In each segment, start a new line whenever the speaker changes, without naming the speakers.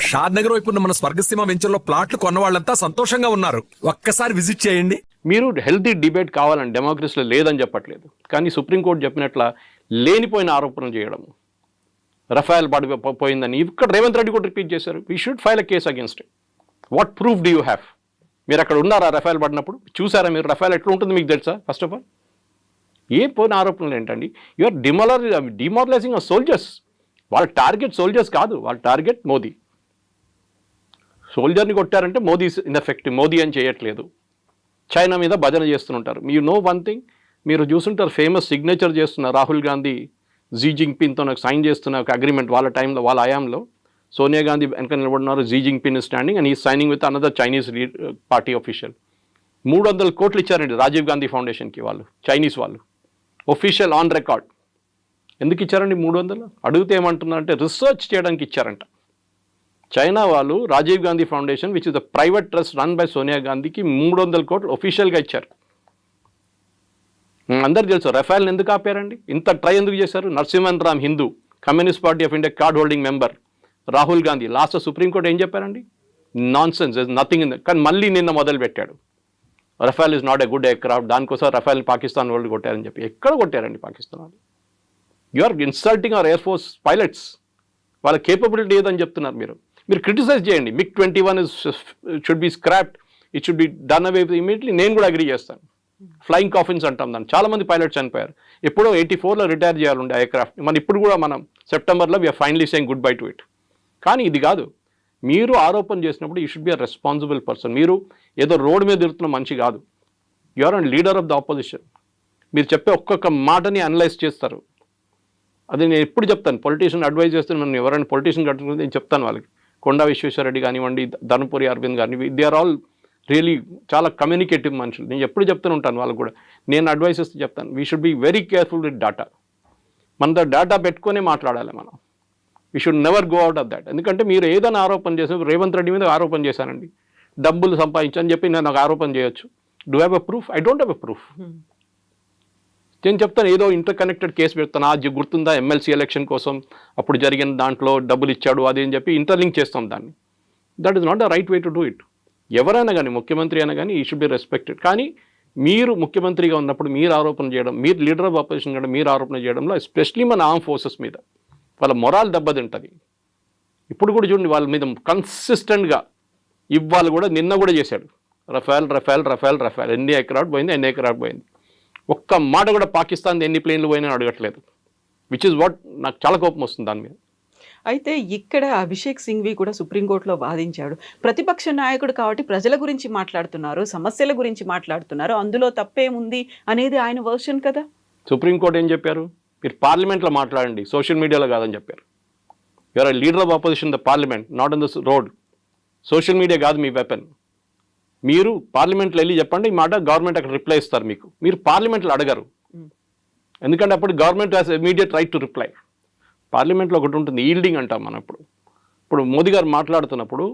షాద్ నగర్ వైపు ఉన్న మన స్వర్గసీమ వెంచర్లో ప్లాట్లు కొన్న వాళ్ళంతా సంతోషంగా ఉన్నారు. ఒక్కసారి విజిట్ చేయండి.
మీరు హెల్తీ డిబేట్ కావాలని డెమోక్రసీలో లేదని చెప్పట్లేదు, కానీ సుప్రీంకోర్టు చెప్పినట్ల లేనిపోయిన ఆరోపణలు చేయడం, రఫాయల్ పడిపోయిందని ఇక్కడ రేవంత్ రెడ్డి కూడా రిపీట్ చేశారు. We should file a case against it. What proof do you have? మీరు అక్కడ ఉన్నారా రఫాయల్ పడినప్పుడు? చూసారా మీరు రఫాయల్ ఎట్లా ఉంటుంది మీకు తెలుసా? ఫస్ట్ ఆఫ్ ఆల్ ఏ పోయిన ఆరోపణలు ఏంటండి? యూఆర్ డిమారలైజింగ్ ఆ సోల్జర్స్. వాళ్ళ టార్గెట్ సోల్జర్స్ కాదు, వాళ్ళ టార్గెట్ మోదీ. సోల్జర్ని కొట్టారంటే మోదీ ఇన్ఎఫెక్టివ్, మోదీ అని చేయట్లేదు, చైనా మీద భజన చేస్తుంటారు. యూ నో వన్ థింగ్, మీరు చూస్తుంటారు ఫేమస్ సిగ్నేచర్ చేస్తున్న రాహుల్ గాంధీ జీ జింగ్పిన్తో నాకు సైన్ చేస్తున్న ఒక అగ్రిమెంట్ వాళ్ళ టైంలో, వాళ్ళ హయాంలో. సోనియా గాంధీ వెనక నిలబడినారు, జీ జింగ్పిన్ స్టాండింగ్ అండ్ ఈ signing with another Chinese party official. 300 కోట్లు ఇచ్చారండి రాజీవ్ గాంధీ ఫౌండేషన్కి వాళ్ళు, చైనీస్ వాళ్ళు, ఒఫీషియల్ ఆన్ రికార్డ్. ఎందుకు ఇచ్చారండి 300? అడిగితే ఏమంటున్నారంటే రీసెర్చ్ చేయడానికి ఇచ్చారంట. చైనా వాళ్ళు Rajiv Gandhi foundation which is the private trust run by Sonia గాంధీకి 300 కోట్లు ఒఫీషియల్గా ఇచ్చారు. అందరు తెలుసు రఫాల్ని ఎందుకు ఆపారండి, ఇంత ట్రై ఎందుకు చేశారు? Narasimhan Ram Hindu, communist party of India card holding member Rahul Gandhi last supreme court ఏం చెప్పారండి? Non sense, nothing in. కానీ మళ్ళీ నిన్న మొదలు పెట్టాడు రఫాల్ is not a good aircraft, దానికోసం రఫాల్ పాకిస్తాన్ వాళ్ళు కొట్టారని చెప్పి. ఎక్కడ కొట్టారండి పాకిస్తాన్ వాళ్ళు? You are insulting our air force pilots. వాళ్ళ కేపబిలిటీ ఏదని చెప్తున్నారు మీరు. మీరు క్రిటిసైజ్ చేయండి. MiG-21 should be scrapped, it should be done away immediately. నేను కూడా అగ్రీ చేస్తాను. ఫ్లయింగ్ కాఫిన్స్ అంటాం దాన్ని. చాలామంది పైలట్స్ చనిపోయారు. ఎప్పుడో 84లో రిటైర్ చేయాలండి ఆ ఎయిర్క్రాఫ్ట్. ఇప్పుడు కూడా మనం సెప్టెంబర్లో we're finally saying goodbye to it. కానీ ఇది కాదు. మీరు ఆరోపణ చేసినప్పుడు you should be a responsible person. మీరు ఏదో రోడ్డు మీద తిరుగుతున్న మనిషి కాదు. You are and leader of the opposition. మీరు చెప్పే ఒక్కొక్క మాటని అనలైజ్ చేస్తారు. అది నేను ఎప్పుడు చెప్తాను, పొలిటీషియన్ అడ్వైజ్ చేస్తాను. మనం ఎవరైనా పొలిటీషియన్ కట్టుకుంటే నేను చెప్తాను వాళ్ళకి. కొండా విశ్వేశ్వరరెడ్డి కానివ్వండి, ధర్మపురి అరవింద్ కానివ్వండి, దే ఆర్ ఆల్ రియలీ చాలా కమ్యూనికేటివ్ మనుషులు. నేను ఎప్పుడు చెప్తూనే ఉంటాను వాళ్ళకు కూడా. నేను అడ్వైస్ ఇస్తే చెప్తాను, we should be very careful with data. మన డేటా పెట్టుకునే మాట్లాడాలి మనం. We should never go out of that. ఎందుకంటే మీరు ఏదైనా ఆరోపణ చేసిన, రేవంత్ రెడ్డి మీద ఆరోపణ చేశానండి, డబ్బులు సంపాదించని చెప్పి నేను నాకు ఆరోపణ చేయొచ్చు. Do have a proof? I don't have a proof. నేను చెప్తాను ఏదో ఇంటర్ కనెక్టెడ్ కేసు పెడతాను. అది గుర్తుందా, ఎమ్మెల్సీ ఎలక్షన్ కోసం అప్పుడు జరిగిన దాంట్లో డబ్బులు ఇచ్చాడు అది అని చెప్పి ఇంటర్లింక్ చేస్తాం దాన్ని. That is not the right way to do it. ఎవరైనా కానీ, ముఖ్యమంత్రి అయినా కానీ, ఈ షుడ్ బి రెస్పెక్టెడ్. కానీ మీరు ముఖ్యమంత్రిగా ఉన్నప్పుడు మీరు ఆరోపణ చేయడం, మీరు లీడర్ ఆఫ్ ఆపోజిషన్ చేయడం, మీరు ఆరోపణ చేయడంలో ఎస్పెషలీ మన ఆర్మ్ ఫోర్సెస్ మీద వాళ్ళ మొరాల్ దెబ్బతింటుంది. ఇప్పుడు కూడా చూడండి వాళ్ళ మీద కన్సిస్టెంట్గా ఇవాళ కూడా, నిన్న కూడా చేశాడు రఫాల్ రఫాల్ రఫాల్ రఫాల్. ఎన్ని ఎకరాట్ పోయింది, ఎన్ని ఎకరాట్ పోయింది. ఒక్క మాట కూడా పాకిస్తాన్ ఎన్ని ప్లేన్లు పోయినా అడగట్లేదు. విచ్ ఇస్ వాట్ నాకు చాలా కోపం వస్తుంది దాని మీద.
అయితే ఇక్కడ అభిషేక్ సింఘ్వి కూడా సుప్రీంకోర్టులో వాదించాడు. ప్రతిపక్ష నాయకుడు కాబట్టి ప్రజల గురించి మాట్లాడుతున్నారు, సమస్యల గురించి మాట్లాడుతున్నారు, అందులో తప్పేముంది అనేది ఆయన వర్షన్ కదా.
సుప్రీంకోర్టు ఏం చెప్పారు? మీరు పార్లమెంట్లో మాట్లాడండి, సోషల్ మీడియాలో కాదని చెప్పారు. You're leader of opposition the parliament, not on the road. Social media కాదు మీ వెపన్. మీరు పార్లమెంట్లో వెళ్ళి చెప్పండి ఈ మాట, గవర్నమెంట్ అక్కడ రిప్లై ఇస్తారు మీకు. మీరు పార్లమెంట్లో అడగరు, ఎందుకంటే అప్పుడు government has immediate right to reply. పార్లమెంట్లో ఒకటి ఉంటుంది, ఈల్డింగ్ అంటాం మనం. ఇప్పుడు మోదీ గారు మాట్లాడుతున్నప్పుడు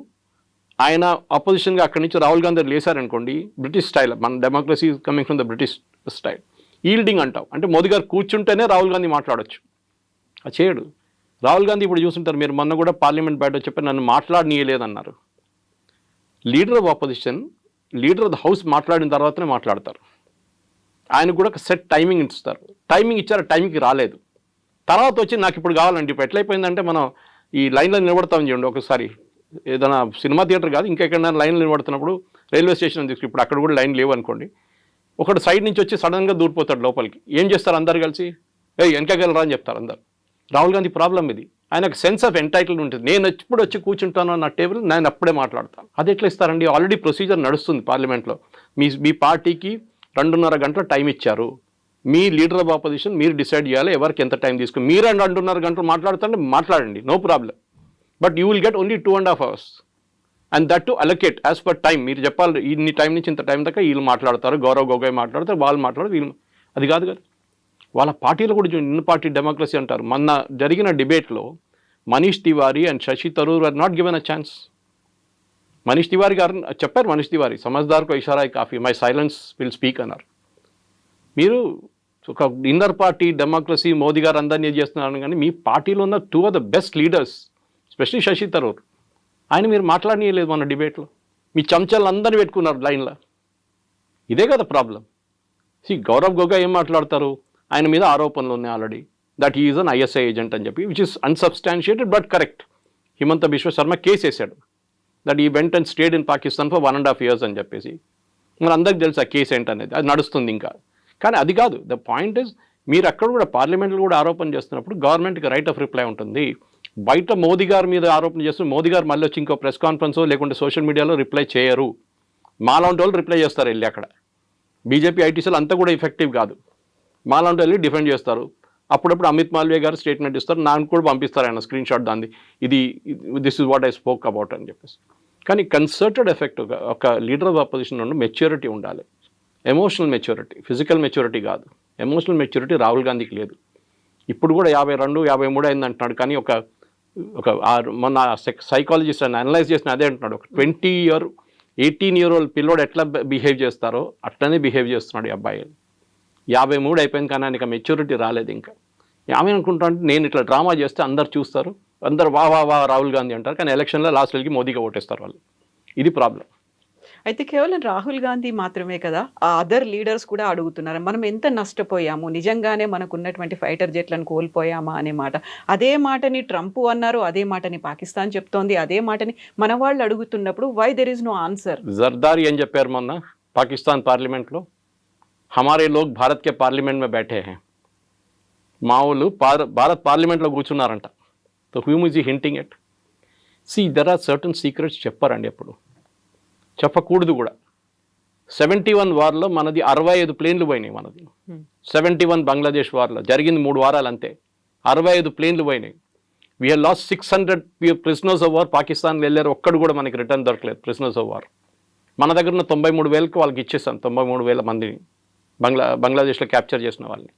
ఆయన అపోజిషన్గా అక్కడి నుంచి రాహుల్ గాంధీ లేసారనుకోండి, బ్రిటిష్ స్టైల్, మన democracy coming from the British style, yielding అంటాం. అంటే మోదీ గారు కూర్చుంటేనే రాహుల్ గాంధీ మాట్లాడచ్చు. అది చేయడు రాహుల్ గాంధీ. ఇప్పుడు చూస్తుంటారు మీరు, మొన్న కూడా పార్లమెంట్ బయట చెప్పి నన్ను మాట్లాడనీయలేదన్నారు. Leader of opposition, leader of the house మాట్లాడిన తర్వాతనే మాట్లాడతారు. ఆయన కూడా ఒక సెట్ టైమింగ్ ఇస్తారు. టైమింగ్ ఇచ్చారు, టైంకి రాలేదు. తర్వాత వచ్చి నాకు ఇప్పుడు కావాలండి. ఇప్పుడు ఎట్లయిపోయిందంటే మనం ఈ లైన్లో నిలబడతామని చూడండి. ఒకసారి ఏదైనా సినిమా థియేటర్ కాదు, ఇంకెక్కడైనా లైన్లో నిలబడుతున్నప్పుడు రైల్వే స్టేషన్ తీసుకు, ఇప్పుడు అక్కడ కూడా లైన్ లేవు అనుకోండి, ఒకటి సైడ్ నుంచి వచ్చి సడన్గా దూరిపోతాడు లోపలికి. ఏం చేస్తారు అందరు కలిసి, వెనకగలరా అని చెప్తారు అందరు. రాహుల్ గాంధీ ప్రాబ్లం ఇది. ఆయనకు సెన్స్ ఆఫ్ ఎంటైటిల్ ఉంటుంది. నేను ఎప్పుడు వచ్చి కూర్చుంటాను నా టేబుల్, నేను అప్పుడే మాట్లాడతాను. అది ఎట్లా ఇస్తారండి? ఆల్రెడీ ప్రొసీజర్ నడుస్తుంది పార్లమెంట్లో. మీ పార్టీకి 2.5 గంటల టైం ఇచ్చారు. మీ లీడర్ ఆఫ్ ఆపోజిషన్ మీరు డిసైడ్ చేయాలి ఎవరికి ఎంత టైం తీసుకుని. మీరు 2.5 గంటలు మాట్లాడుతుంటే మాట్లాడండి, no problem. But you will get only 2.5 hours and that to allocate as per time. మీరు చెప్పాలి ఇన్ని టైం నుంచి ఇంత టైం దాకా వీళ్ళు మాట్లాడతారు, గౌరవ్ గొగోయ్ మాట్లాడతారు, వాళ్ళు మాట్లాడతారు, వీళ్ళు. అది కాదు కదా. వాళ్ళ పార్టీలో కూడా ఇన్ పార్టీ డెమోక్రసీ అంటారు. మొన్న జరిగిన డిబేట్లో Manish Tiwari and Shashi Tharoor are not given a chance. Manish Tiwari గారు చెప్పారు, మనీష్ తివారీ సమజ్దార్కో ఇషారా కాఫీ, మై సైలెన్స్ విల్ స్పీక్ అన్నారు. మీరు ఒక ఇన్నర్ పార్టీ డెమోక్రసీ మోదీ గారు అందరినీ చేస్తున్నారు, కానీ మీ పార్టీలో ఉన్న 2 of the best leaders, especially Shashi Tharoor, ఆయన మీరు మాట్లాడనీయలేదు మన డిబేట్లో. మీ చెంచాలను అందరినీ పెట్టుకున్నారు లైన్లో. ఇదే కదా ప్రాబ్లం. గౌరవ్ గొగోయ్ ఏం మాట్లాడతారు, ఆయన మీద ఆరోపణలు ఉన్నాయి already that is an ISI agent అని చెప్పి, which is unsubstantiated but correct. Himanta Biswa Sarma case వేశాడు that he went and stayed in Pakistan for 1.5 years అని చెప్పేసి. మరి అందరికి తెలుసు ఆ కేసు ఏంటనేది, అది నడుస్తుంది ఇంకా. కానీ అది కాదు ద పాయింట్ ఇస్, మీరు అక్కడ కూడా పార్లమెంట్లో కూడా ఆరోపణ చేస్తున్నప్పుడు గవర్నమెంట్కి రైట్ ఆఫ్ రిప్లై ఉంటుంది. బయట మోదీ గారి మీద ఆరోపణ చేస్తూ మోదీ గారు మళ్ళీ వచ్చి ఇంకో ప్రెస్ కాన్ఫరెన్స్ లేకుంటే సోషల్ మీడియాలో రిప్లై చేయరు. మాలాంటి వాళ్ళు రిప్లై చేస్తారు వెళ్ళి అక్కడ. బీజేపీ ఐటీసీలు అంతా కూడా ఎఫెక్టివ్ కాదు. మాలాంటి వెళ్ళి డిఫెండ్ చేస్తారు. అప్పుడప్పుడు అమిత్ మాల్వియా గారు స్టేట్మెంట్ ఇస్తారు, నాకు కూడా పంపిస్తారు ఆయన స్క్రీన్ షాట్ దాన్ని, this is what I spoke about అని చెప్పేసి. కానీ కన్సర్టెడ్ ఎఫెక్ట్, ఒక లీడర్ ఆఫ్ అపోజిషన్ నుండి మెచ్యూరిటీ ఉండాలి. ఎమోషనల్ మెచ్యూరిటీ, ఫిజికల్ మెచ్యూరిటీ కాదు. ఎమోషనల్ మెచ్యూరిటీ రాహుల్ గాంధీకి లేదు. ఇప్పుడు కూడా 52, 53 అయింది అంటున్నాడు. కానీ మొన్న సైకాలజిస్ట్ అని అనలైజ్ చేసిన అదే అంటున్నాడు, ఒక 18 year old పిల్లోడు ఎట్లా బిహేవ్ చేస్తారో అట్లనే బిహేవ్ చేస్తున్నాడు ఈ అబ్బాయి. 53 అయిపోయింది కానీ ఆయనకి మెచ్యూరిటీ రాలేదు ఇంకా. ఆమె అనుకుంటా అంటే నేను ఇట్లా డ్రామా చేస్తే అందరు చూస్తారు, అందరు వా రాహుల్ గాంధీ అంటారు, కానీ ఎలక్షన్లో లాస్ట్ వెళ్ళి మోదీగా ఓటేస్తారు వాళ్ళు. ఇది ప్రాబ్లం.
అయితే కేవలం రాహుల్ గాంధీ మాత్రమే కదా, ఆ అదర్ లీడర్స్ కూడా అడుగుతున్నారు, మనం ఎంత నష్టపోయాము, నిజంగానే మనకు ఉన్నటువంటి ఫైటర్ జెట్లను కోల్పోయామా అనే మాట. అదే మాటని ట్రంప్ అన్నారు, అదే మాటని పాకిస్తాన్ చెప్తోంది, అదే మాటని మన వాళ్ళు అడుగుతున్నప్పుడు why there is no answer.
Zardari ఏం చెప్పారు మొన్న పాకిస్తాన్ పార్లమెంట్లో, హమారే లోగ్ భారత్ కే పార్లమెంట్ మే బైఠే హై, మా వాళ్ళు భారత్ పార్లమెంట్లో కూర్చున్నారంట. So whom is he hinting at. There are certain secrets చెప్పారండి, ఎప్పుడు చెప్పకూడదు కూడా. 71 వార్లో మనది 65 ప్లేన్లు పోయినాయి. మనది 71 బంగ్లాదేశ్ వార్లో జరిగింది 3 వారాలు అంతే, 65 ప్లేన్లు పోయినాయి. We have lost 600 prisoners of war. పాకిస్తాన్లో వెళ్ళారు, ఒక్కడు కూడా మనకి రిటర్న్ దొరకలేదు ప్రిజనర్స్ ఆఫ్ వార్. మన దగ్గర ఉన్న 93,000కి వాళ్ళకి ఇచ్చేస్తాం, 93,000 మందిని బంగ్లాదేశ్లో క్యాప్చర్ చేసిన వాళ్ళని.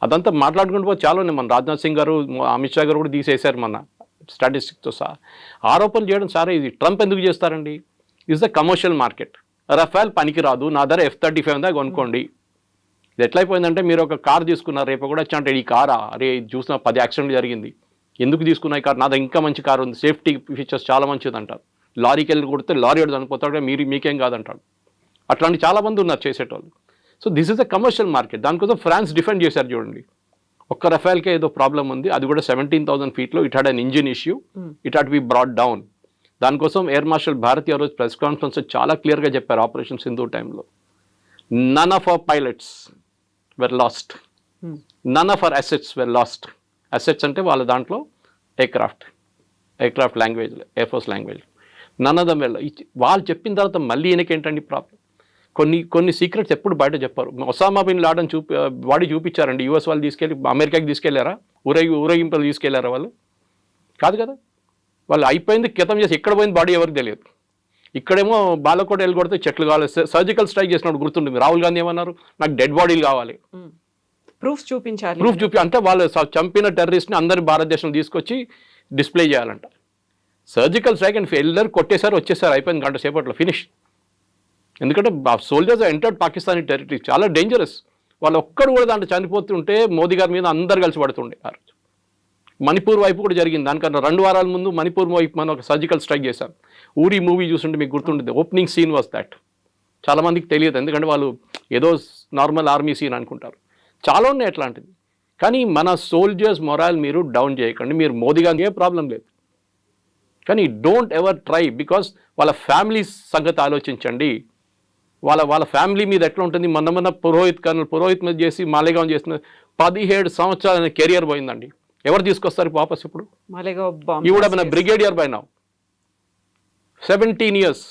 అదంతా మాట్లాడుకుంటూ పోతే చాలా ఉన్నాయి. మన రాజ్నాథ్ సింగ్ గారు, అమిత్ షా గారు కూడా తీసేశారు మన స్టాటిస్టిక్స్తో సహా. ఆరోపణలు చేయడం సరే, ఇది ట్రంప్ ఎందుకు చేస్తారండి? Is the commercial market. Rafale పనికి రాదు, నా ధర F-35 ఉందా కొనుక్కోండి. ఇది ఎట్లయిపోయిందంటే, మీరు ఒక కార్ తీసుకున్నారు, రేపు కూడా వచ్చి అంటే ఈ కారా, అరే చూసిన 10 యాక్సిడెంట్లు జరిగింది, ఎందుకు తీసుకున్నా ఈ కార్, నా దగ్గర ఇంకా మంచి కారు ఉంది, సేఫ్టీ ఫీచర్స్ చాలా మంచిది అంటారు. లారీకి వెళ్ళి కొడితే లారీ వాడు చనిపోతాడు, మీకేం కాదంటాడు. అట్లాంటి చాలామంది ఉన్నారు చేసేటోళ్ళు. So this is the commercial market. దానికోసం ఫ్రాన్స్ డిఫెండ్ చేశారు చూడండి. ఒక్క రఫేల్కే ఏదో ప్రాబ్లం ఉంది, అది కూడా 17,000 feetలో it had an engine issue, it had be brought down. దానికోసం ఎయిర్ మార్షల్ భారతి ఆ రోజు ప్రెస్ కాన్ఫరెన్స్ చాలా క్లియర్గా చెప్పారు, ఆపరేషన్ సింధు టైంలో none of our pilots were lost, none of our assets were lost. Assets అంటే వాళ్ళ దాంట్లో aircraft language, air force language, none of them were. వాళ్ళు చెప్పిన తర్వాత మళ్ళీ ఈయనకేంటండి ప్రాబ్లం? కొన్ని సీక్రెట్స్ ఎప్పుడు బయట చెప్పారు. ఒసామా బిన్ లాడన్ వాడి చూపించారండి, యూఎస్ వాళ్ళు తీసుకెళ్ళి అమెరికాకి తీసుకెళ్లారా, ఊరేగింపులు తీసుకెళ్లారా? వాళ్ళు కాదు కదా, వాళ్ళు అయిపోయింది క్రితం చేసి ఎక్కడ పోయింది బాడీ ఎవరికి తెలియదు. ఇక్కడేమో బాలకోట వెళ్ళి కొడితే చెట్లు కావాలి, సర్జికల్ స్ట్రైక్ చేసినప్పుడు గుర్తుంటుంది. రాహుల్ గాంధీ ఏమన్నారు, నాకు డెడ్ బాడీలు కావాలి,
ప్రూఫ్ చూపించాలి.
అంటే వాళ్ళు చంపిన టెర్రరిస్ట్ని అందరి భారతదేశం తీసుకొచ్చి డిస్ప్లే చేయాలంట. సర్జికల్ స్ట్రైక్ అండ్ ఎల్లరు కొట్టేశారు, వచ్చేసారు, అయిపోయింది గంట సేపట్లో ఫినిష్. ఎందుకంటే సోల్జర్స్ ఎంటర్డ్ పాకిస్తానీ టెరిటరీ, చాలా డేంజరస్. వాళ్ళు ఒక్కడు కూడా దాంట్లో చనిపోతుంటే మోదీ గారి మీద అందరు కలిసి పడుతుండే. ఆ రోజు మణిపూర్ వైపు కూడా జరిగింది. దానికన్నా 2 వారాల ముందు మణిపూర్ వైపు మనం ఒక సర్జికల్ స్ట్రైక్ చేశాం. ఊరి మూవీ చూస్తుంటే మీకు గుర్తుంటుంది, ఓపెనింగ్ సీన్ వాజ్ దాట్. చాలామందికి తెలియదు, ఎందుకంటే వాళ్ళు ఏదో నార్మల్ ఆర్మీ సీన్ అనుకుంటారు. చాలా ఉన్నాయి అట్లాంటిది. కానీ మన సోల్జర్స్ మొరాల్ మీరు డౌన్ చేయకండి. మీరు మోదీ గారికి ఏ ప్రాబ్లం లేదు, కానీ డోంట్ ఎవర్ ట్రై, బికాస్ వాళ్ళ ఫ్యామిలీ సంగతి ఆలోచించండి. వాళ్ళ ఫ్యామిలీ మీద ఎట్లా ఉంటుంది. మొన్న పురోహిత్ మీద చేసి మాలేగాం చేసిన 17 సంవత్సరాల కెరియర్ పోయిందండి. ఎవరు తీసుకొస్తారు వాపస్ ఇప్పుడు? ఈ కూడా మన బ్రిగేడియర్ బై నౌ 17 years.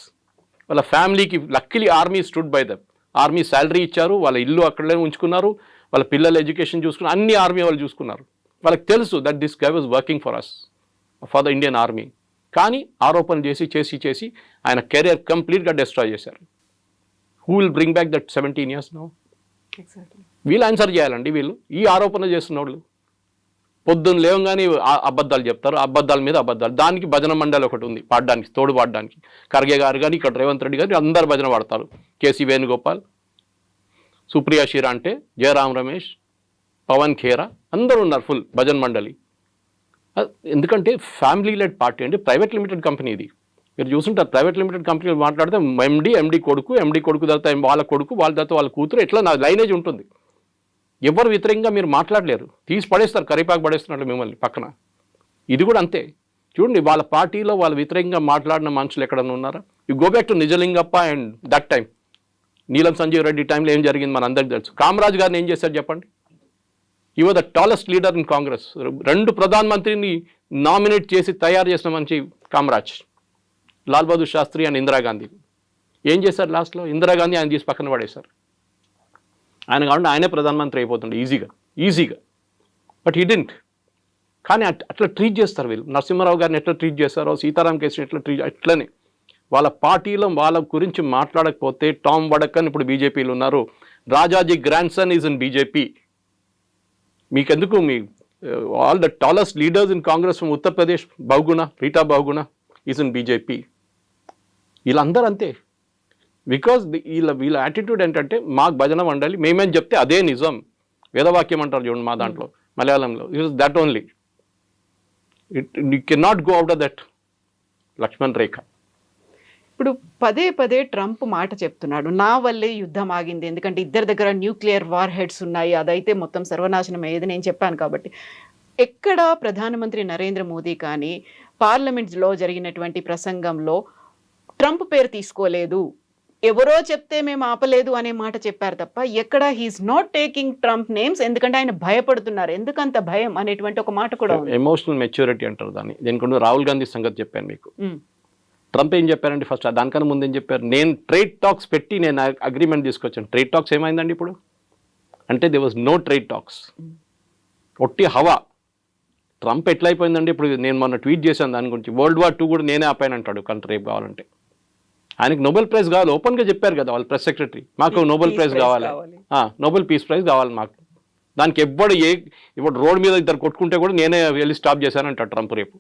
వాళ్ళ ఫ్యామిలీకి luckily army stood by them. Army salary ఇచ్చారు, వాళ్ళ ఇల్లు అక్కడే ఉంచుకున్నారు, వాళ్ళ పిల్లల ఎడ్యుకేషన్ చూసుకున్నారు, అన్ని ఆర్మీ వాళ్ళు చూసుకున్నారు. వాళ్ళకి తెలుసు that this guy was working for us, for the Indian army. కానీ ఆరోపణలు చేసి ఆయన కెరియర్ కంప్లీట్గా డిస్ట్రాయ్ చేశారు. Who will bring back that 17 years now? వీళ్ళు ఆన్సర్ చేయాలండి. వీళ్ళు ఈ ఆరోపణ చేస్తున్న వాళ్ళు పొద్దున్న లేవగానే అబద్ధాలు చెప్తారు, అబద్ధాల మీద అబద్ధాలు. దానికి భజన మండలి ఒకటి ఉంది పాడడానికి, తోడు పాడడానికి. ఖర్గే గారు కానీ, ఇక్కడ రేవంత్ రెడ్డి గారు అందరు భజన పాడతారు. కేసీ వేణుగోపాల్, సుప్రియా షిరాంటే, జయరామ్ రమేష్, పవన్ ఖేరా అందరూ ఉన్నారు ఫుల్ భజన్ మండలి. ఎందుకంటే ఫ్యామిలీ లెడ్ పార్టీ అండి, ప్రైవేట్ లిమిటెడ్ కంపెనీ ఇది. మీరు చూసుంటారు ప్రైవేట్ లిమిటెడ్ కంపెనీలు మాట్లాడితే ఎండి కొడుకు తర్వాత వాళ్ళ తర్వాత వాళ్ళ కూతురు ఎట్లా నా లైనేజ్ ఉంటుంది. ఎవరు వ్యతిరేకంగా మీరు మాట్లాడలేరు, తీసి పడేస్తారు, కరిపాకు పడేస్తున్నట్లు మిమ్మల్ని పక్కన. ఇది కూడా అంతే. చూడండి, వాళ్ళ పార్టీలో వాళ్ళ వ్యతిరేకంగా మాట్లాడిన మనుషులు ఎక్కడన్నా ఉన్నారా? You go back to Nijalingappa and that time, నీలం సంజీవ్ రెడ్డి టైంలో ఏం జరిగింది మన అందరికీ తెలుసు. కామరాజ్ గారిని ఏం చేశారు చెప్పండి? ఈ was the tallest leader in Congress. 2 ప్రధానమంత్రిని నామినేట్ చేసి తయారు చేసిన మంచి కామరాజ్, లాల్ బహదూర్ శాస్త్రి అండ్ ఇందిరాగాంధీ. ఏం చేశారు లాస్ట్లో? ఇందిరాగాంధీ ఆయన తీసి పక్కన పడేశారు. ఆయన కాకుండా ఆయనే ప్రధానమంత్రి అయిపోతుండే ఈజీగా. But he didn't. కానీ అట్లా ట్రీట్ చేస్తారు వీళ్ళు. నరసింహారావు గారిని ఎట్లా ట్రీట్ చేస్తారో, సీతారాం కేసుని ఎట్లా అట్లనే వాళ్ళ పార్టీలో వాళ్ళ గురించి మాట్లాడకపోతే టామ్ వడకన్ ఇప్పుడు బీజేపీలో ఉన్నారు, Rajaji grandson is in BJP. మీకెందుకు? మీ all the tallest leaders in Congress from Uttar Pradesh, Rita Bahuguna is in BJP. వీళ్ళందరూ అంతే. బికాజ్ వీళ్ళ యాటిట్యూడ్ ఏంటంటే మాకు భజన వండాలి, మేమేం చెప్తే అదే నిజం. వేదవాక్యం అంటారు చూడండి మా దాంట్లో మలయాళంలో. It is that only. You can not go out of that Lakshman Rekha.
ఇప్పుడు పదే ట్రంప్ మాట చెప్తున్నాడు, నా వల్లే యుద్ధం ఆగింది, ఎందుకంటే ఇద్దరి దగ్గర న్యూక్లియర్ వార్ హెడ్స్ ఉన్నాయి, అదైతే మొత్తం సర్వనాశనం అయ్యేది నేను చెప్పాను కాబట్టి. ఎక్కడ ప్రధానమంత్రి నరేంద్ర మోదీ కానీ పార్లమెంట్లో జరిగినటువంటి ప్రసంగంలో ట్రంప్ పేరు తీసుకోలేదు, ఎవరో చెప్తే మేము ఆపలేదు అనే మాట చెప్పారు తప్ప ఎక్కడ he's not taking Trump names. ఎందుకంటే ఆయన భయపడుతున్నారు. ఎందుకంత భయం అనేటువంటి ఒక మాట కూడా ఉంది.
ఎమోషనల్ మెచ్యూరిటీ అంటారు దాన్ని. దీనికి రాహుల్ గాంధీ సంగతి చెప్పాను మీకు. ట్రంప్ ఏం చెప్పారండి ఫస్ట్? దానికన్నా ముందు ఏం చెప్పారు? నేను ట్రేడ్ టాక్స్ పెట్టి నేను అగ్రిమెంట్ తీసుకొచ్చాను. ట్రేడ్ టాక్స్ ఏమైందండి ఇప్పుడు? అంటే they was no trade talks, ఒట్టి హవా. ట్రంప్ ఎట్లయిపోయిందండి ఇప్పుడు? నేను మొన్న ట్వీట్ చేశాను దాని గురించి. World War II కూడా నేనే ఆపాను అంటాడు కంట్రీ రేపు కావాలంటే. ఆయనకు నోబెల్ ప్రైజ్ కావాలి, ఓపెన్గా చెప్పారు కదా వాళ్ళ ప్రెస్ సెక్రటరీ, మాకు నోబెల్ ప్రైజ్ కావాలి, నోబెల్ పీస్ ప్రైజ్ కావాలి మాకు. దానికి ఇప్పుడు రోడ్ మీద ఇద్దరు కొట్టుకుంటే కూడా నేనే వెళ్ళి స్టాప్ చేశానంటాడు ట్రంప్ రేపు.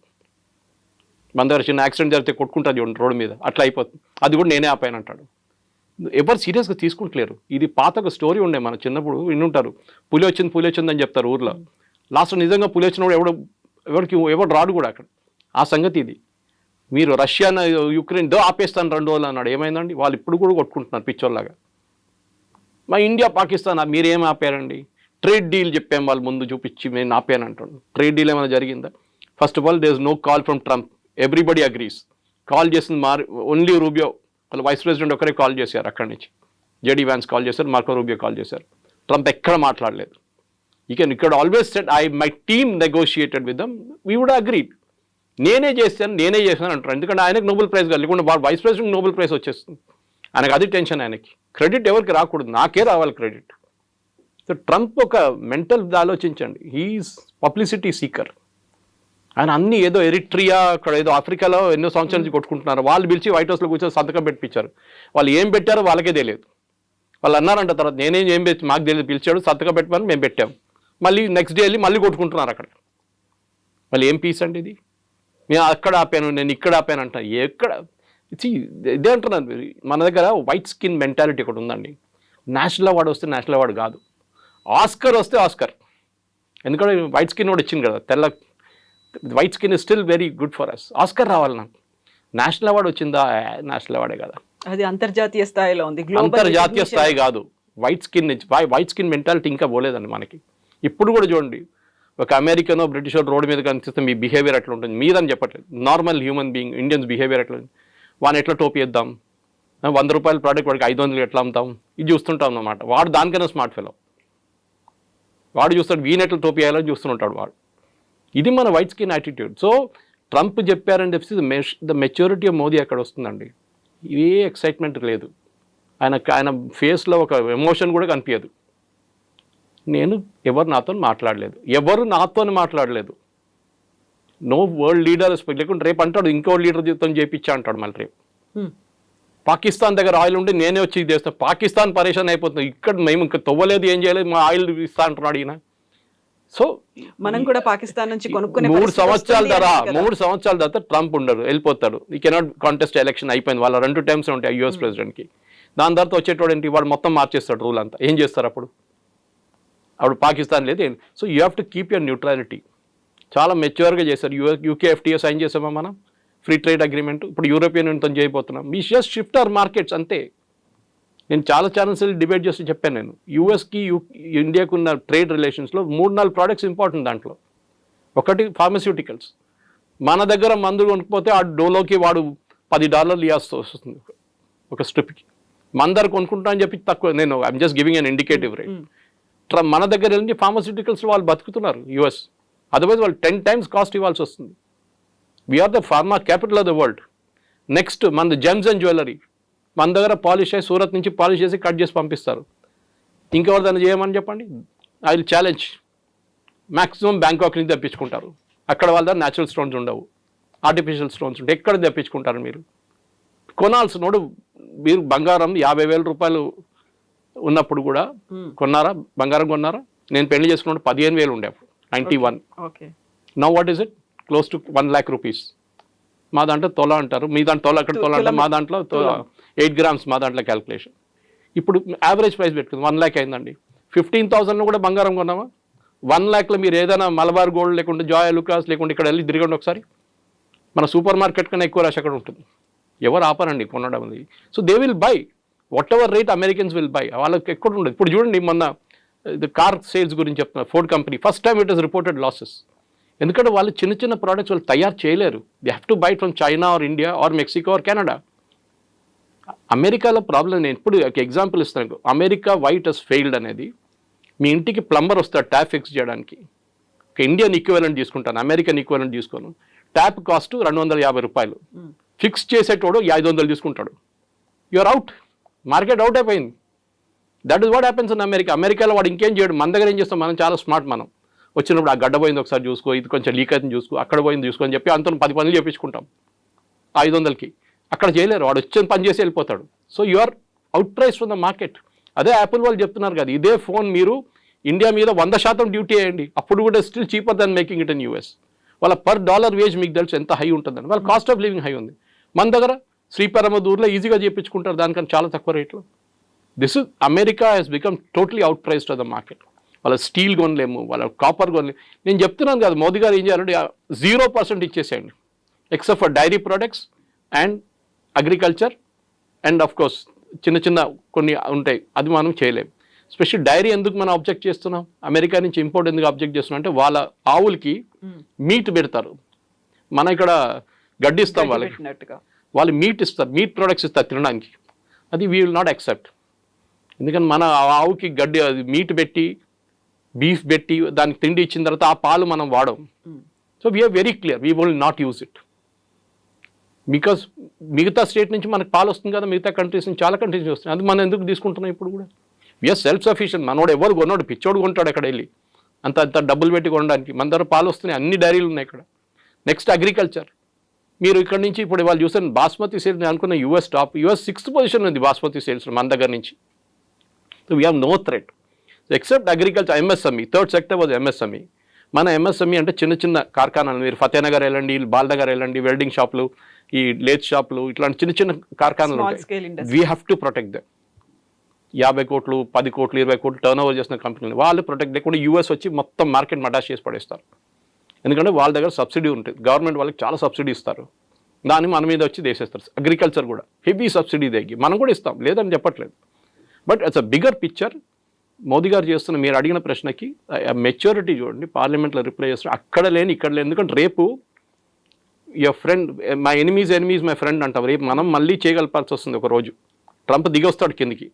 మన దగ్గర చిన్న యాక్సిడెంట్ జరిగితే కొట్టుకుంటారు చూడండి రోడ్ మీద, అట్లా అయిపోతుంది. అది కూడా నేనే ఆపాను అంటాడు. ఎవరు సీరియస్గా తీసుకుంటలేరు. ఇది పాత ఒక స్టోరీ ఉండే, మన చిన్నప్పుడు వినుంటారు. పులి వచ్చింది అని చెప్తారు ఊర్లో. లాస్ట్ నిజంగా పులి వచ్చినప్పుడు ఎవరు రాడు కూడా అక్కడ. ఆ సంగతి ఇది. మీరు రష్యా యుక్రెయిన్ ఆపేస్తాను 2 రోజులు అన్నాడు. ఏమైందండి? వాళ్ళు ఇప్పుడు కూడా కొట్టుకుంటున్నారు పిచ్చోళ్ళలాగా. మా ఇండియా పాకిస్తాన్ మీరేం ఆపారండి? ట్రేడ్ డీల్ చెప్పాం వాళ్ళు ముందు చూపించి నేను ఆపాను అంటాడు. ట్రేడ్ డీల్ ఏమైనా జరిగిందా? First of all there is no call from Trump. Everybody agrees. Call చేసింది ఓన్లీ రూబియో, వాళ్ళ వైస్ ప్రెసిడెంట్ ఒకరే కాల్ చేశారు అక్కడి నుంచి. జేడీ వ్యాన్స్ కాల్ చేశారు, మార్కో రూబియో కాల్ చేశారు. ట్రంప్ ఎక్కడ మాట్లాడలేదు. ఇక్కడ always said my team negotiated with them, we would agreed. నేనే చేశాను అంటారు. ఎందుకంటే ఆయనకు నోబెల్ ప్రైజ్ కాదు, లేకుండా వైస్ ప్రెసిడెంట్ నోబెల్ ప్రైజ్ వచ్చేస్తుంది. ఆయనకు అది టెన్షన్. ఆయనకి క్రెడిట్ ఎవరికి రాకూడదు, నాకే రావాలి క్రెడిట్. సో ట్రంప్ ఒక మెంటల్ ఆలోచించండి. He's publicity seeker. ఆయన అన్ని ఏదో ఎరిట్రియా, అక్కడ ఏదో ఆఫ్రికాలో ఎన్నో సంవత్సరాల నుంచి కొట్టుకుంటున్నారు. వాళ్ళు పిలిచి వైట్ హౌస్లో కూర్చొని సంతకం పెట్టించారు. వాళ్ళు ఏం పెట్టారో వాళ్ళకే తెలియదు. వాళ్ళు అన్నారంట తర్వాత, ఏం పెట్టి మాకు తెలియదు, పిలిచాడు సంతకం పెట్టమని మేము పెట్టాము. మళ్ళీ నెక్స్ట్ డే వెళ్ళి మళ్ళీ కొట్టుకుంటున్నారు అక్కడ. మళ్ళీ ఏం పీస్ అండి ఇది? నేను అక్కడ ఆపాను, నేను ఇక్కడ ఆపాను అంట. ఎక్కడ ఇదే అంటున్నాను. మన దగ్గర వైట్ స్కిన్ మెంటాలిటీ ఒకటి ఉందండి. నేషనల్ అవార్డు వస్తే నేషనల్ అవార్డు కాదు, ఆస్కర్ వస్తే ఆస్కర్. ఎందుకంటే వైట్ స్కిన్ కూడా ఇచ్చింది కదా, తెల్ల white skin is still very good for us. Oscar రావాలి నాకు. నేషనల్ అవార్డు వచ్చిందా? నేషనల్ అవార్డే కదా,
అది అంతర్జాతీయ స్థాయిలో ఉంది.
అంతర్జాతీయ స్థాయి కాదు. వైట్ స్కిన్ మెంటాలిటీ ఇంకా పోలేదండి మనకి. ఇప్పుడు కూడా చూడండి, ఒక అమెరికనో బ్రిటిషో రోడ్డు మీద కనిపిస్తే మీ బిహేవియర్ ఎట్లా ఉంటుంది మీదని చెప్పట్లేదు. Normal human being Indians behaviour ఎట్లా ఉంది, వాడిని ఎట్లా టోపీ ఇద్దాం, 100 రూపాయల ప్రోడక్ట్ వాడికి 500 ఎట్లా అమ్ముతాం, ఇది చూస్తుంటాం అన్నమాట. వాడు దానికైనా స్మార్ట్ ఫెలో. వాడు చూస్తాడు వీని ఎట్లా టోపీ వేయాలని చూస్తుంటాడు వాడు. ఇది మన white skin attitude. So Trump చెప్పారని చెప్పి ద మెచ్యూరిటీ ఆఫ్ మోదీ అక్కడ వస్తుందండి. ఏ ఎక్సైట్మెంట్ లేదు ఆయన ఫేస్లో, ఒక ఎమోషన్ కూడా కనిపించదు. ఎవరు నాతో మాట్లాడలేదు. నో వరల్డ్ లీడర్ లేకుంటే రేపు అంటాడు ఇంకో లీడర్ జీవితం చేయించా అంటాడు మళ్ళీ రేపు. పాకిస్తాన్ దగ్గర ఆయిల్ ఉండి నేనే వచ్చి ఇది చేస్తాను. పాకిస్తాన్ పరేషాన్ అయిపోతుంది. ఇక్కడ మేము ఇంకా తవ్వలేదు, ఏం చేయలేదు, మా ఆయిల్ ఇస్తా అంటున్నాడు ఈయన. సో
మనం కూడా పాకిస్తాన్ నుంచి కొనుక్కునే
3 సంవత్సరాల తర్వాత ట్రంప్ ఉండడు, వెళ్ళిపోతాడు. ఈ కెనాట్ కాంటెస్ట్ ఎలక్షన్ అయిపోయింది. వాళ్ళ 2 టైమ్స్ ఉంటాయి యూఎస్ ప్రెసిడెంట్కి. దాని తర్వాత వచ్చేటోడు ఏంటి, వాడు మొత్తం మార్చేస్తాడు రూల్ అంతా. ఏం చేస్తారు అప్పుడు పాకిస్తాన్ లేదు. So you have to keep your neutrality. చాలా మెచ్యూర్గా చేశారు. యూకే FTA సైన్ చేసామా మనం? ఫ్రీ ట్రేడ్ అగ్రిమెంట్ ఇప్పుడు యూరోపియన్ యూనియన్తో చేయబోతున్నాం. We just shift our markets అంతే. నేను చాలా ఛానల్స్ డిబేట్ చేసి చెప్పాను. నేను యూఎస్కి ఇండియాకు ఉన్న ట్రేడ్ రిలేషన్స్లో 3-4 ప్రోడక్ట్స్ ఇంపార్టెంట్. దాంట్లో ఒకటి ఫార్మస్యూటికల్స్. మన దగ్గర మందులు కొనుక్కపోతే ఆ డోలోకి వాడు $10 ఇవ్వాల్సి వస్తుంది ఒక స్ట్రిప్కి. మన దగ్గర కొనుక్కుంటా అని చెప్పి తక్కువ. నేను I'm just giving an indicative rate. మన దగ్గర వెళ్ళి ఫార్మస్యూటికల్స్ వాళ్ళు బతుకుతున్నారు యూఎస్. అదర్వైజ్ వాళ్ళు 10 times కాస్ట్ ఇవ్వాల్సి వస్తుంది. We're the pharma capital of the world. Next మనది జెమ్స్ అండ్ జ్యువెలరీ. మన దగ్గర పాలిష్ అయ్యి సూరత్ నుంచి పాలిష్ చేసి కట్ చేసి పంపిస్తారు. ఇంకెవరు దాన్ని చేయమని చెప్పండి. I will challenge. Maximum Bangkok నుంచి తెప్పించుకుంటారు. అక్కడ వాళ్ళ దగ్గర న్యాచురల్ స్టోన్స్ ఉండవు, ఆర్టిఫిషియల్ స్టోన్స్ ఉంటాయి. ఎక్కడ తెప్పించుకుంటారు మీరు? కొనాల్సినోడు మీరు బంగారం 50,000 రూపాయలు ఉన్నప్పుడు కూడా కొన్నారా? బంగారం కొన్నారా? నేను పెళ్లి చేసుకున్నప్పుడు 15,000 ఉండే అప్పుడు 91. Now what is it? Close to 1 lakh rupees. మా దాంట్లో తొల అంటారు, మీ దాంట్లో తొల, అక్కడ తొల అంటే మా దాంట్లో 8 grams మా దాంట్లో క్యాల్కులేషన్. ఇప్పుడు యావరేజ్ ప్రైస్ పెట్టుకుంది 1 lakh అయిందండి. 15,000 కూడా బంగారం కొన్నామా? 1 lakhలో మీరు ఏదైనా మలబార్ గోల్డ్ లేకుంటే జాయ్ లుకాస్ లేకుంటే ఇక్కడ వెళ్ళి తిరగండి ఒకసారి. మన సూపర్ మార్కెట్ కన్నా ఎక్కువ రష్ అక్కడ ఉంటుంది. ఎవరు ఆపరండి కొనడం అది. So they will buy what ever rate Americans will buy. వాళ్ళకి ఎక్కడ ఉండదు. ఇప్పుడు చూడండి మొన్న కార్ సేల్స్ గురించి చెప్తున్నారు. Ford company first time it is reported losses. ఎందుకంటే వాళ్ళు చిన్న చిన్న ప్రోడక్ట్స్ వాళ్ళు తయారు చేయలేరు. They have to buy from China or India or Mexico or Canada. అమెరికాలో ప్రాబ్లం. నేను ఇప్పుడు ఒక ఎగ్జాంపుల్ ఇస్తాను. అమెరికా వైట్ హస్ ఫెయిల్డ్ అనేది, మీ ఇంటికి ప్లంబర్ వస్తాడు ట్యాప్ ఫిక్స్ చేయడానికి. ఒక ఇండియన్ ఈక్వలెంట్ తీసుకుంటాను, అమెరికన్ ఈక్వలెంట్ తీసుకోను. ట్యాప్ కాస్ట్ 250 రూపాయలు. ఫిక్స్ చేసేటోడు 500 తీసుకుంటాడు. You're out. మార్కెట్ అవుట్ అయిపోయింది. That is what happens in America. అమెరికాలో వాడు ఇంకేం చేయడు. మన దగ్గర ఏం చేస్తాం? మనం చాలా స్మార్ట్. మనం వచ్చినప్పుడు ఆ గడ్డ పోయింది ఒకసారి చూసుకో, ఇది కొంచెం లీక్ అవుతుంది చూసుకో, అక్కడ పోయింది చూసుకో అని చెప్పి అంత 10 పనులు చేయించుకుంటాం 500కి. అక్కడ చేయలేరు. వాడు వచ్చిన పని చేసి వెళ్ళిపోతాడు. So you are out price from the market. అదే యాపిల్ వాళ్ళు చెప్తున్నారు కదా, ఇదే ఫోన్ మీరు ఇండియా మీద 100% డ్యూటీ వేయండి, అప్పుడు కూడా still cheaper than making it in US. వాళ్ళ పర్ $1 వేజ్ మీకు తెలుసు ఎంత హై ఉంటుందని. వాళ్ళ కాస్ట్ ఆఫ్ లివింగ్ హై ఉంది. మన దగ్గర శ్రీపెరమదూర్లో ఈజీగా చేయించుకుంటారు దానికన్నా చాలా తక్కువ రేట్లో. This is America has become totally out priced of the market. వాళ్ళ స్టీల్ కొనలేము, వాళ్ళ కాపర్ కొనలేము. నేను చెప్తున్నాను కదా, మోదీ గారు ఏం చేయాలంటే 0% ఇచ్చేసేయండి, except for dairy products and agriculture and of course చిన్న చిన్న కొన్ని ఉంటాయి, అది మనం చేయలేము. స్పెషల్ డైరీ ఎందుకు మనం అబ్జెక్ట్ చేస్తున్నాం? అమెరికా నుంచి ఇంపోర్ట్ ఎందుకు అబ్జెక్ట్ చేస్తున్నాం అంటే వాళ్ళ ఆవులకి మీట్ పెడతారు, మన ఇక్కడ గడ్డి ఇస్తాం వాళ్ళకి, వాళ్ళు మీట్ ఇస్తారు, మీట్ ప్రొడక్ట్స్ ఇస్తారు తినడానికి. అది వీ విల్ నాట్ యాక్సెప్ట్. ఎందుకంటే మన ఆవుకి గడ్డి అది మీట్ పెట్టి బీఫ్ పెట్టి దానికి తిండి ఇచ్చిన తర్వాత ఆ పాలు మనం వాడం. So we're very clear, we will not use it. Because మిగతా స్టేట్ నుంచి మనకు పాలు వస్తుంది కదా, మిగతా కంట్రీస్ నుంచి చాలా కంట్రీస్ నుంచి వస్తుంది. అది మనం ఎందుకు తీసుకుంటున్నాం ఇప్పుడు కూడా? We're self sufficient. మనోడు ఎవరు కొన్నాడు? పిచ్చోడు కొంటాడు అక్కడ వెళ్ళి అంత డబ్బులు పెట్టి కొనడానికి. మన దగ్గర పాలు వస్తున్నాయి, అన్ని డైరీలు ఉన్నాయి ఇక్కడ. Next agriculture. మీరు ఇక్కడ నుంచి ఇప్పుడు వాళ్ళు చూసాను బాస్మతి సేల్స్, నేను అనుకున్న US top, US 6th position ఉంది బాస్మతి సేల్స్ మన దగ్గర నుంచి. So we have no threat except agriculture. MSME, third sector was MSME. మన ఎంఎస్ఎంఈ అంటే చిన్న చిన్న కార్ఖానాలు. మీరు ఫతేనగర్ వెళ్ళండి, బాల్నగర్ వెళ్ళండి, వెల్డింగ్ షాపులు, ఈ లేత్ షాపులు, ఇట్లాంటి చిన్న చిన్న కార్ఖానాలు ఉంటాయి. We have to protect them. 50 కోట్లు 10 కోట్లు 20 కోట్లు టర్న్ ఓవర్ చేసిన కంపెనీలు వాళ్ళు ప్రొటెక్ట్ లేకుండా యూఎస్ వచ్చి మొత్తం మార్కెట్ మటాష్ చేసి పడేస్తారు. ఎందుకంటే వాళ్ళ దగ్గర సబ్సిడీ ఉంటుంది, గవర్నమెంట్ వాళ్ళకి చాలా సబ్సిడీ ఇస్తారు, దాన్ని మన మీద వచ్చి వేసేస్తారు. అగ్రికల్చర్ కూడా హెవీ సబ్సిడీ దగ్గర మనం కూడా ఇస్తాం, లేదని చెప్పట్లేదు. But it's a bigger picture. Modi గారు చేస్తున్న మీరు అడిగిన ప్రశ్నకి మెచ్యూరిటీ చూడండి, పార్లమెంట్లో రిప్లై చేస్తున్నారు. అక్కడ లేని ఇక్కడ లేని. ఎందుకంటే రేపు your friend my enemies my friend అంటాం. రేపు మనం మళ్ళీ చేయగలపాల్సి వస్తుంది. ఒక రోజు ట్రంప్ దిగొస్తాడు కిందికి,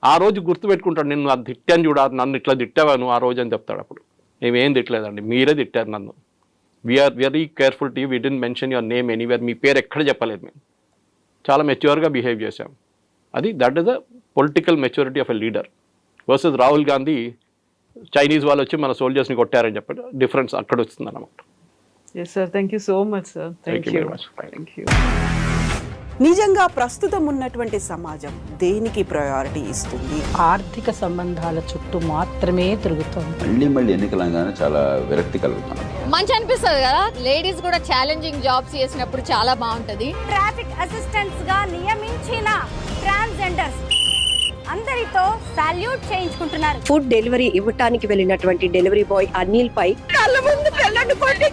ఆ రోజు గుర్తుపెట్టుకుంటాడు, నేను అది తిట్టాను చూడ, నన్ను ఇట్లా తిట్టావాను ఆ రోజు అని చెప్తాడు. అప్పుడు మేమేం తిట్టలేదండి, మీరే తిట్టారు నన్ను. We are very careful to you, we didn't mention your name anywhere. మీ పేరు ఎక్కడ చెప్పలేదు, మేము చాలా మెచ్యూర్గా బిహేవ్ చేశాం. అది that is the political maturity of a leader. Versus Rahul Gandhi Chinese వాళ్ళు వచ్చి మన సోల్జర్స్ని కొట్టారని చెప్పి డిఫరెన్స్ అక్కడ వస్తుంది అన్నమాట.
Yes sir, thank you so much sir.
Thank you very much.
Thank you.
నిజంగా ప్రస్తుతం ఉన్నటువంటి సమాజం దేనికి ప్రయారిటీ ఇస్తుంది?
ఆర్థిక సంబంధాల చుట్టూ మాత్రమే తిరుగుతోంది.
మళ్ళీ ఎన్నికలంగానే చాలా విరక్తి కలుగుతాను.
మంచి అనిపిస్తుంది కదా, లేడీస్ కూడా ఛాలెంజింగ్ జాబ్స్ చేసినప్పుడు చాలా బాగుంటది.
ట్రాఫిక్ అసిస్టెంట్స్ గా నియమించిన ట్రాన్స్జెండర్స్ అందరితో సాల్యూట్ చేయించుకుంటున్నారు.
ఫుడ్ డెలివరీ ఇవ్వటానికి వెళ్ళినటువంటి డెలివరీ బాయ్ అనిల్ పై కళ్ళ ముందు పెళ్ళండి కొట్టి